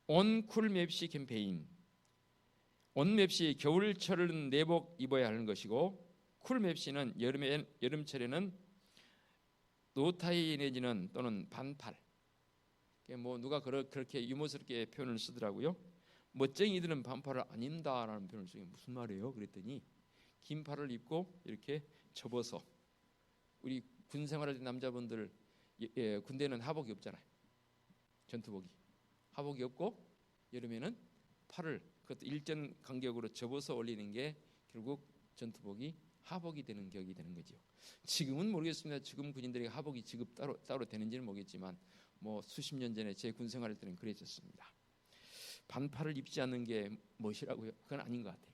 온쿨맵시 캠페인. 온맵시 겨울철은 내복 입어야 하는 것이고, 쿨맵시는 여름철에는 노타이 내지는 또는 반팔. 뭐 누가 그렇게 유머스럽게 표현을 쓰더라고요. 멋쟁이들은 반팔을 안 입는다라는 표현을 쓰기 무슨 말이에요? 그랬더니 긴 팔을 입고 이렇게 접어서, 우리 군 생활할 때 남자분들 군대는 하복이 없잖아요. 전투복이 하복이 없고 여름에는 팔을 그것도 일정 간격으로 접어서 올리는 게 결국 전투복이 하복이 되는 격이 되는 거죠. 지금은 모르겠습니다. 지금 군인들이 하복이 지급 따로 되는지는 모르겠지만 뭐 수십 년 전에 제 군 생활할 때는 그랬었습니다. 반팔을 입지 않는 게 멋이라고요? 그건 아닌 것 같아요.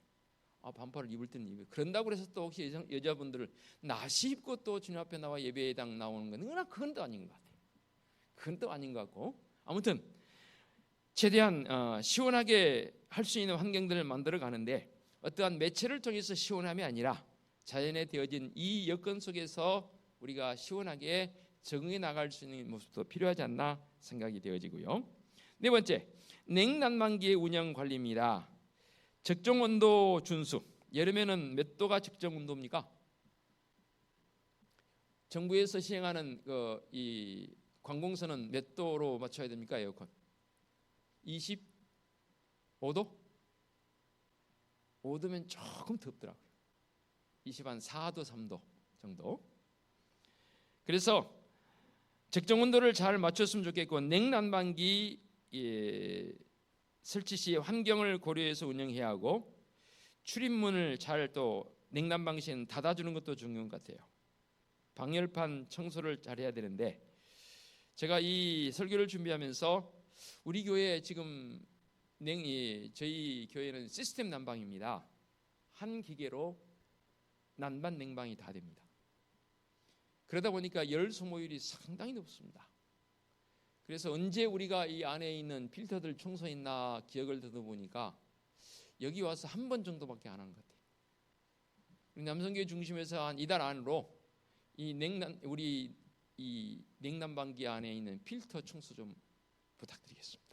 반팔을 입을 때는 입어요. 그런다고 해서 또 혹시 여자분들을 나시 입고 또 주님 앞에 나와 예배당 나오는 건 그건 또 아닌 것 같아요. 그건 또 아닌 것 같고, 아무튼 최대한 시원하게 할 수 있는 환경들을 만들어 가는데 어떠한 매체를 통해서 시원함이 아니라 자연에 되어진 이 여건 속에서 우리가 시원하게 적응해 나갈 수 있는 모습도 필요하지 않나 생각이 되어지고요. 네 번째, 냉난방기의 운영 관리입니다. 적정 온도 준수. 여름에는 몇 도가 적정 온도입니까? 정부에서 시행하는 이 관공서는 몇 도로 맞춰야 됩니까? 에어컨 25도? 5도면 조금 덥더라고요. 24도, 3도 정도. 그래서 적정 온도를 잘 맞췄으면 좋겠고, 냉난방기 설치 시 환경을 고려해서 운영해야 하고, 출입문을 잘 또 냉난방 시에는 닫아주는 것도 중요한 것 같아요. 방열판 청소를 잘해야 되는데, 제가 이 설교를 준비하면서 우리 교회 지금 저희 교회는 시스템 난방입니다. 한 기계로 난방 냉방이 다 됩니다. 그러다 보니까 열 소모율이 상당히 높습니다. 그래서 언제 우리가 이 안에 있는 필터들 청소했나 기억을 더듬어보니까 여기 와서 한 번 정도밖에 안 한 것 같아요. 우리 남성교회 중심에서 한 이달 안으로 우리 이 냉난방기 안에 있는 필터 청소 좀 부탁드리겠습니다.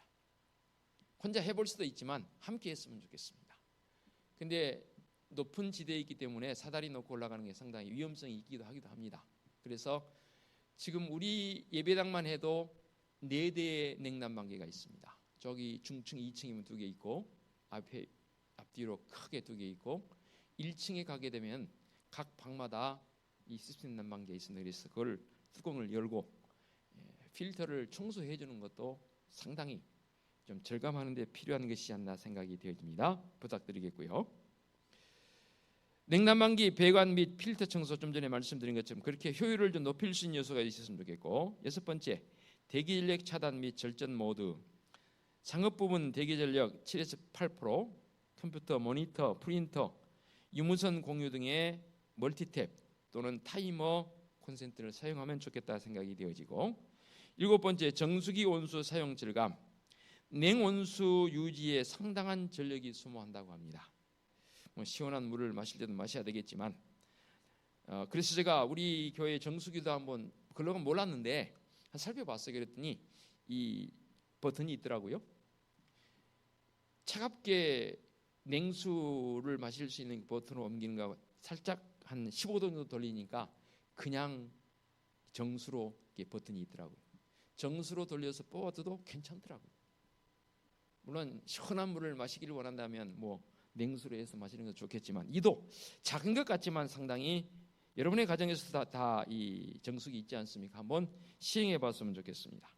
혼자 해볼 수도 있지만 함께 했으면 좋겠습니다. 근데 높은 지대에 있기 때문에 사다리 놓고 올라가는 게 상당히 위험성이 있기도 하기도 합니다. 그래서 지금 우리 예배당만 해도 4대의 냉난방기가 있습니다. 저기 중층 2층이면 2개 있고 앞뒤로 크게 2개 있고 1층에 가게 되면 각 방마다 이 시스템 난방기가 있습니다. 그래서 그걸 뚜껑을 열고 필터를 청소해 주는 것도 상당히 좀 절감하는 데 필요한 것이 않나 생각이 되어집니다. 부탁드리겠고요. 냉난방기 배관 및 필터 청소, 좀 전에 말씀드린 것처럼 그렇게 효율을 좀 높일 수 있는 요소가 있었으면 좋겠고, 6번째, 대기전력 차단 및 절전 모드. 상업 부분 대기전력 7에서 8%, 컴퓨터, 모니터, 프린터, 유무선 공유 등의 멀티탭 또는 타이머 콘센트를 사용하면 좋겠다 생각이 되어지고, 7번째, 정수기 온수 사용 절감. 냉온수 유지에 상당한 전력이 소모한다고 합니다. 시원한 물을 마실 때도 마셔야 되겠지만, 그래서 제가 우리 교회 정수기도 한번 그런 건 몰랐는데 살펴봤어요. 그랬더니 이 버튼이 있더라고요. 차갑게 냉수를 마실 수 있는 버튼을 옮기는 거 살짝 한 15도 정도 돌리니까 그냥 정수로 이렇게 버튼이 있더라고요. 정수로 돌려서 뽑아도 괜찮더라고요. 물론 시원한 물을 마시기를 원한다면 뭐 냉수로 해서 마시는 것도 좋겠지만, 이도 작은 것 같지만 상당히 여러분의 가정에서 다 이 정수기 있지 않습니까? 한번 시행해 봤으면 좋겠습니다.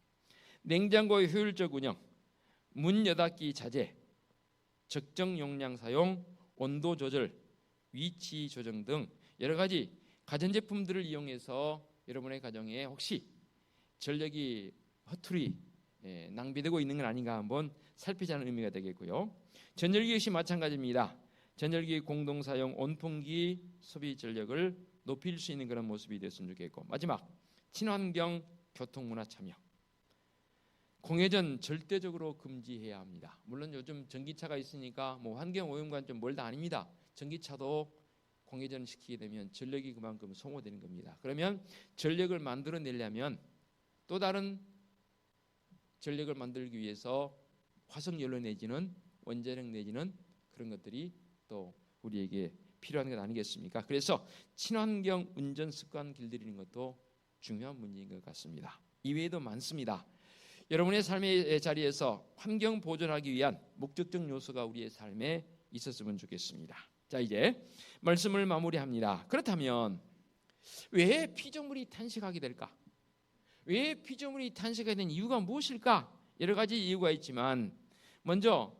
냉장고의 효율적 운영, 문 여닫기 자제, 적정 용량 사용, 온도 조절, 위치 조정 등 여러 가지 가전제품들을 이용해서 여러분의 가정에 혹시 전력이 허투루 낭비되고 있는 건 아닌가 한번 살피자는 의미가 되겠고요. 전열기 역시 마찬가지입니다. 전열기 공동사용, 온풍기 소비 전력을 높일 수 있는 그런 모습이 됐으면 좋겠고, 마지막, 친환경 교통문화 참여. 공회전 절대적으로 금지해야 합니다. 물론 요즘 전기차가 있으니까 뭐 환경 오염과는 좀 멀다 아닙니다. 전기차도 공회전 시키게 되면 전력이 그만큼 소모되는 겁니다. 그러면 전력을 만들어내려면 또 다른 전력을 만들기 위해서 화석연료 내지는 원자력 내지는 그런 것들이 또 우리에게 필요한 것 아니겠습니까? 그래서 친환경 운전 습관 길들이는 것도 중요한 문제인 것 같습니다. 이외에도 많습니다. 여러분의 삶의 자리에서 환경 보존하기 위한 목적적 요소가 우리의 삶에 있었으면 좋겠습니다. 자, 이제 말씀을 마무리합니다. 그렇다면 왜 피조물이 탄식하게 될까? 왜 피조물이 탄식하게 된 이유가 무엇일까? 여러 가지 이유가 있지만, 먼저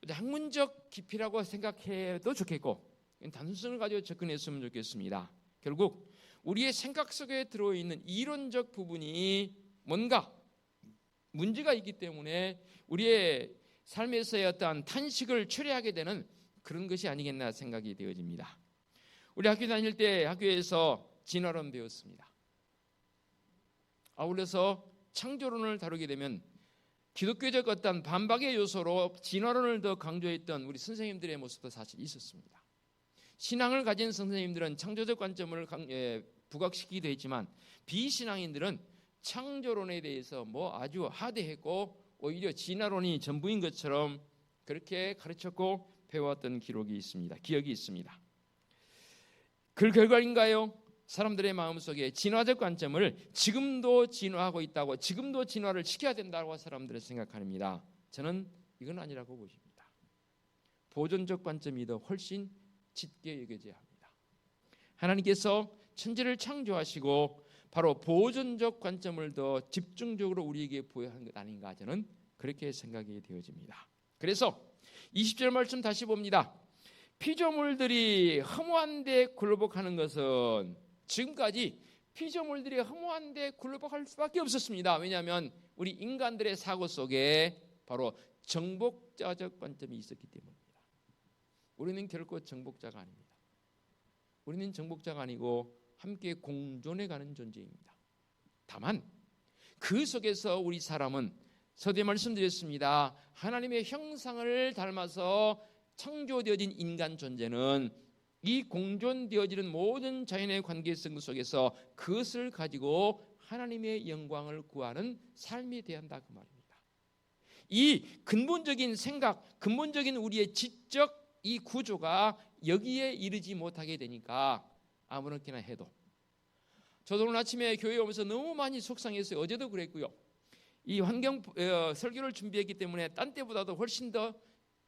학문적 깊이라고 생각해도 좋겠고 단순성을 가지고 접근했으면 좋겠습니다. 결국 우리의 생각 속에 들어있는 이론적 부분이 뭔가 문제가 있기 때문에 우리의 삶에서의 어떠한 탄식을 초래하게 되는 그런 것이 아니겠나 생각이 되어집니다. 우리 학교 다닐 때 학교에서 진화론 배웠습니다. 아울러서 창조론을 다루게 되면 기독교적 어떤 반박의 요소로 진화론을 더 강조했던 우리 선생님들의 모습도 사실 있었습니다. 신앙을 가진 선생님들은 창조적 관점을 부각시키기도 했지만, 비신앙인들은 창조론에 대해서 뭐 아주 하대했고 오히려 진화론이 전부인 것처럼 그렇게 가르쳤고 배웠던 기억이 있습니다. 그 결과인가요? 사람들의 마음속에 진화적 관점을 지금도 진화하고 있다고, 지금도 진화를 시켜야 된다고 사람들은 생각합니다. 저는 이건 아니라고 보십니다. 보존적 관점이 더 훨씬 짙게 여겨져야 합니다. 하나님께서 천지를 창조하시고 바로 보존적 관점을 더 집중적으로 우리에게 부여한 것 아닌가, 저는 그렇게 생각이 되어집니다. 그래서 20절 말씀 다시 봅니다. 피조물들이 허무한데 굴복하는 것은, 지금까지 피조물들이 허무한데 굴복할 수밖에 없었습니다. 왜냐하면 우리 인간들의 사고 속에 바로 정복자적 관점이 있었기 때문입니다. 우리는 결코 정복자가 아닙니다. 우리는 정복자가 아니고 함께 공존해가는 존재입니다. 다만 그 속에서 우리 사람은, 서두에 말씀드렸습니다, 하나님의 형상을 닮아서 창조되어진 인간 존재는 이 공존되어지는 모든 자연의 관계성 속에서 그것을 가지고 하나님의 영광을 구하는 삶이 되어야 한다, 그 말입니다. 이 근본적인 생각, 근본적인 우리의 지적 이 구조가 여기에 이르지 못하게 되니까 아무렇게나 해도, 저도 오늘 아침에 교회 오면서 너무 많이 속상했어요. 어제도 그랬고요. 이 환경 설교를 준비했기 때문에 딴 때보다도 훨씬 더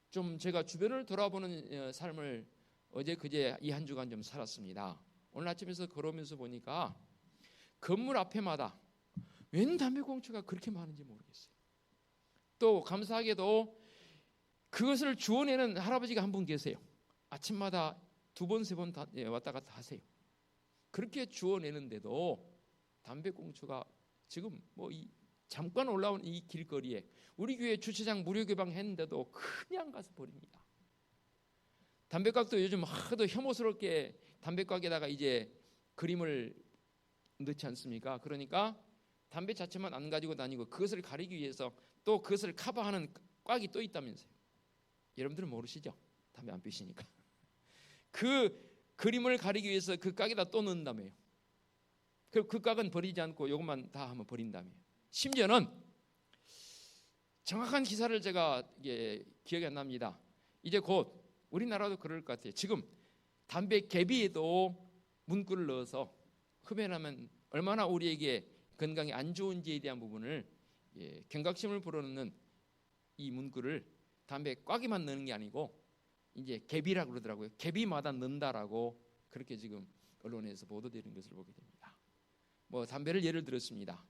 좀 제가 주변을 돌아보는 삶을 어제 그제 이 한 주간 좀 살았습니다. 오늘 아침에서 걸어오면서 보니까 건물 앞에마다 웬 담배꽁초가 그렇게 많은지 모르겠어요. 또 감사하게도 그것을 주워내는 할아버지가 한 분 계세요. 아침마다 2번 3번 왔다 갔다 하세요. 그렇게 주워내는데도 담배꽁초가 지금 뭐 잠깐 올라온 이 길거리에, 우리 교회 주차장 무료 개방했는데도 그냥 가서 버립니다. 담배각도 요즘 하도 혐오스럽게 담배각에다가 이제 그림을 넣지 않습니까? 그러니까 담배 자체만 안 가지고 다니고 그것을 가리기 위해서 또 그것을 커버하는 꽉이 또 있다면서요. 여러분들은 모르시죠? 담배 안 피시니까. 그 그림을 가리기 위해서 그 깍에다 또 넣는다며요. 그 깍은 버리지 않고 이것만 다 하면 버린다며요. 심지어는 정확한 기사를 제가 기억이 안 납니다. 이제 곧 우리나라도 그럴 것 같아요. 지금 담배 개비에도 문구를 넣어서 흡연하면 얼마나 우리에게 건강에 안 좋은지에 대한 부분을 경각심을 불어넣는 이 문구를 담배 꽉에만 넣는 게 아니고 이제 개비라고 그러더라고요. 개비마다 넣는다라고 그렇게 지금 언론에서 보도되는 것을 보게 됩니다. 뭐 담배를 예를 들었습니다.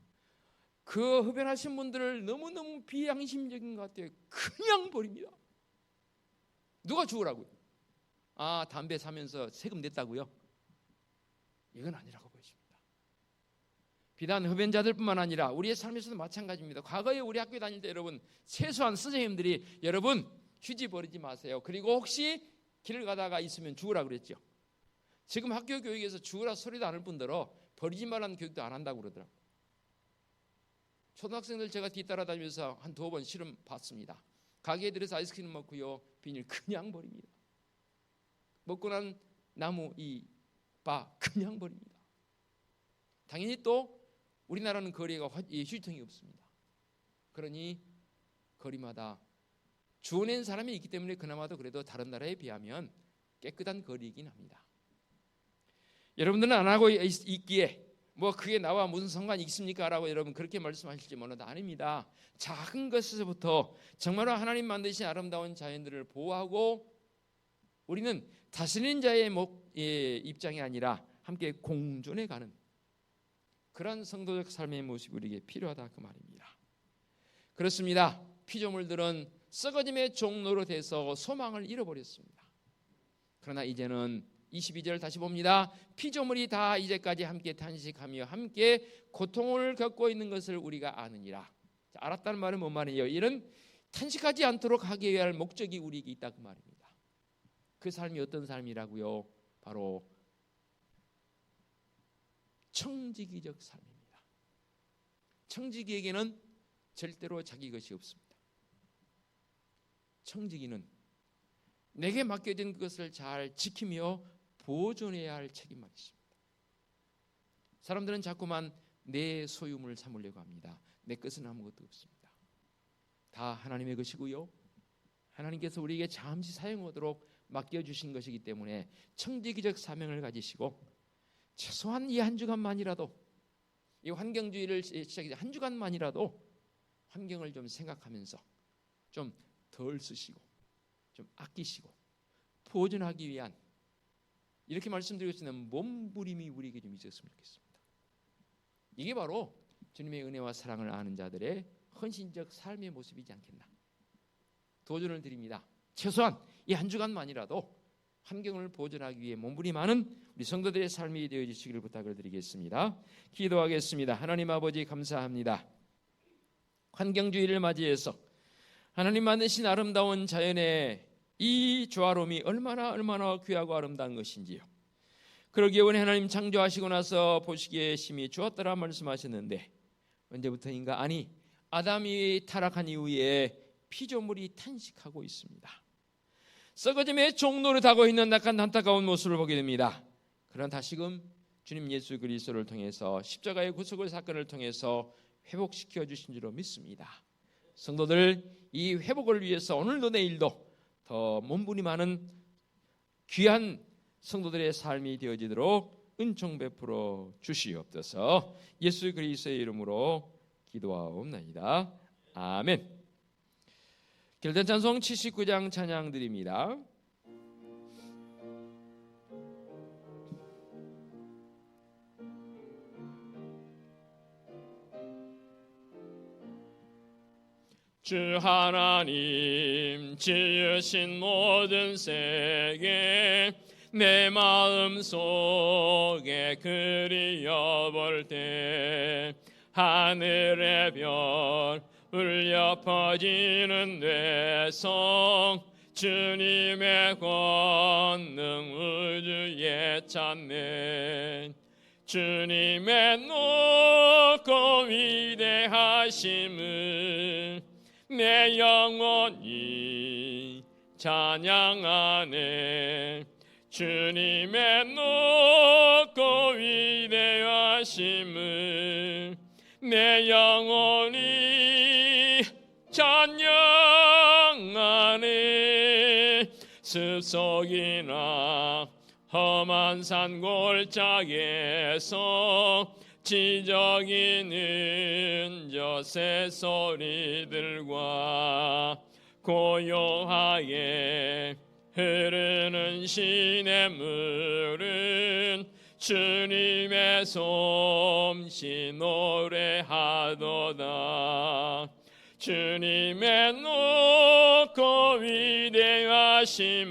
그 흡연하신 분들을 너무너무 비양심적인 것 같아요. 그냥 버립니다. 누가 주우라고요? 아, 담배 사면서 세금 냈다고요? 이건 아니라고 보여집니다. 비단 흡연자들뿐만 아니라 우리의 삶에서도 마찬가지입니다. 과거에 우리 학교 다닐 때 여러분 최소한 선생님들이 여러분 휴지 버리지 마세요. 그리고 혹시 길을 가다가 있으면 주우라 그랬죠. 지금 학교 교육에서 주우라 소리도 안 할 뿐더러 버리지 말라는 교육도 안 한다고 그러더라고요. 초등학생들 제가 뒤따라다니면서 한 2번 실험 봤습니다. 가게에 들어서 아이스크림 먹고요, 비닐 그냥 버립니다. 먹고 난 나무 이 바 그냥 버립니다. 당연히 또 우리나라는 거리가 휴지통이 없습니다. 그러니 거리마다 주워낸 사람이 있기 때문에 그나마도 그래도 다른 나라에 비하면 깨끗한 거리이긴 합니다. 여러분들은 안 하고 있기에 뭐 그게 나와 무슨 상관이 있습니까? 라고 여러분 그렇게 말씀하실지 몰라도 아닙니다. 작은 것에서부터 정말로 하나님 만드신 아름다운 자연들을 보호하고 우리는 다스리는 자의 입장이 아니라 함께 공존해 가는 그런 성도적 삶의 모습이 우리에게 필요하다 그 말입니다. 그렇습니다. 피조물들은 썩어짐의 종로로 돼서 소망을 잃어버렸습니다. 그러나 이제는 22절 다시 봅니다. 피조물이 다 이제까지 함께 탄식하며 함께 고통을 겪고 있는 것을 우리가 아느니라. 자, 알았다는 말은 뭔 말이에요? 이런 탄식하지 않도록 하기 위할 목적이 우리에게 있다 그 말입니다. 그 삶이 어떤 삶이라고요? 바로 청지기적 삶입니다. 청지기에게는 절대로 자기 것이 없습니다. 청지기는 내게 맡겨진 그것을 잘 지키며 보존해야 할 책임만 있습니다. 사람들은 자꾸만 내 소유물 삼으려고 합니다. 내 것은 아무것도 없습니다. 다 하나님의 것이고요. 하나님께서 우리에게 잠시 사용하도록 맡겨주신 것이기 때문에 청지기적 사명을 가지시고 최소한 이 한 주간만이라도 이 환경주의를 시작해 한 주간만이라도 환경을 좀 생각하면서 좀 덜 쓰시고 좀 아끼시고 보존하기 위한 이렇게 말씀드리고 있는 몸부림이 우리에게 좀 있었으면 좋겠습니다. 이게 바로 주님의 은혜와 사랑을 아는 자들의 헌신적 삶의 모습이지 않겠나. 도전을 드립니다. 최소한 이 한 주간만이라도 환경을 보존하기 위해 몸부림하는 우리 성도들의 삶이 되어주시기를 부탁을 드리겠습니다. 기도하겠습니다. 하나님 아버지 감사합니다. 환경주의를 맞이해서 하나님 만드신 아름다운 자연의 이 조화로움이 얼마나 귀하고 아름다운 것인지요. 그러기에 원래 하나님 창조하시고 나서 보시기에 심히 좋았더라 말씀하셨는데 언제부터인가 아니 아담이 타락한 이후에 피조물이 탄식하고 있습니다. 썩어짐의 종로를 타고 있는 낙한 안타까운 모습을 보게 됩니다. 그러나 다시금 주님 예수 그리스도를 통해서 십자가의 구속의 사건을 통해서 회복시켜 주신 줄로 믿습니다. 성도들 이 회복을 위해서 오늘도 내일도 더 몸부림하는 귀한 성도들의 삶이 되어지도록 은총 베풀어 주시옵소서. 예수 그리스도의 이름으로 기도하옵나이다. 아멘. 결단 찬송 79장 찬양 드립니다. 주 하나님 지으신 모든 세계 내 마음 속에 그리워볼 때 하늘의 별 울려 퍼지는 뇌성 주님의 권능 우주에 찾네. 주님의 높고 위대하심을 내 영혼이 찬양하네. 주님의 높고 위대하심을 내 영혼이 찬양하네. 습속이나 험한 산 골짜기에서 지저귀는 저 새소리들과 고요하게 흐르는 시냇물은 주님의 솜씨 노래하도다. 주님의 높고 위대하심을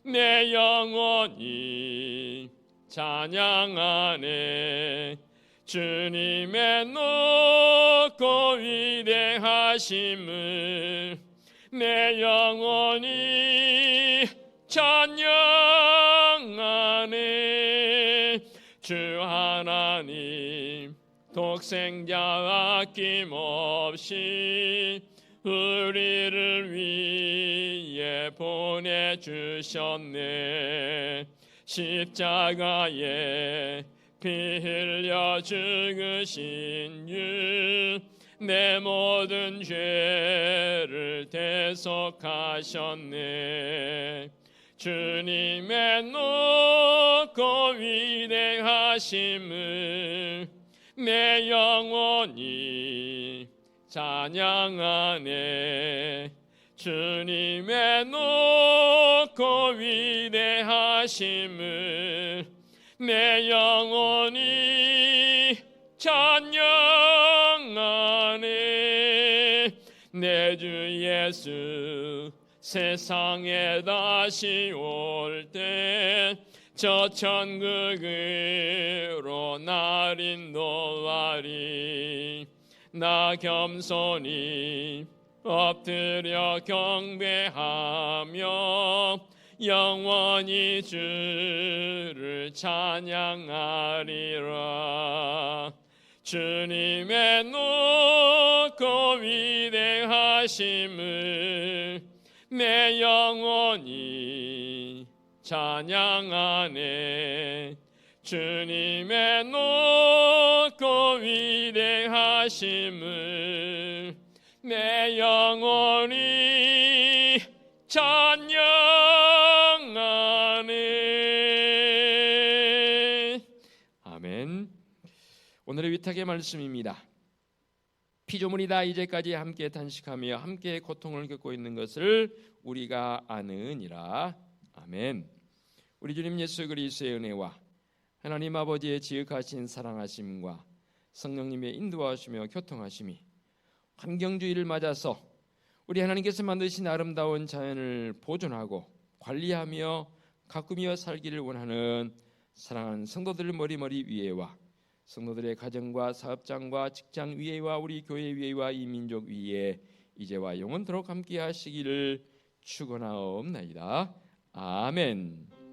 내 영혼이 찬양하네. 주님의 높고 위대하심을 내 영혼이 찬양하네. 주 하나님 독생자 아낌없이 우리를 위해 보내주셨네. 십자가에 피 흘려 죽으신 주 내 모든 죄를 대속하셨네. 주님의 높고 위대하심을 내 영혼이 찬양하네. 주님의 높고 위대하심을 내 영혼이 찬양하네. 내 주 예수 세상에 다시 올 때 저 천국으로 날 인도하리. 나 겸손히 엎드려 경배하며 영원히 주를 찬양하리라. 주님의 높고 위대하심을 내 영혼이 찬양하네. 주님의 높고 위대하심을 내 영혼이 찬양하네. 아멘. 오늘의 위탁의 말씀입니다. 피조물이 다 이제까지 함께 탄식하며 함께 고통을 겪고 있는 것을 우리가 아느니라. 아멘. 우리 주님 예수 그리스도의 은혜와 하나님 아버지의 지극하신 사랑하심과 성령님의 인도하시며 교통하심이 환경주의를 맞아서 우리 하나님께서 만드신 아름다운 자연을 보존하고 관리하며 가꾸며 살기를 원하는 사랑하는 성도들 머리머리 위에와 성도들의 가정과 사업장과 직장 위에와 우리 교회 위에와 이 민족 위에 이제와 영원토록 함께 하시기를 축원하옵나이다. 아멘.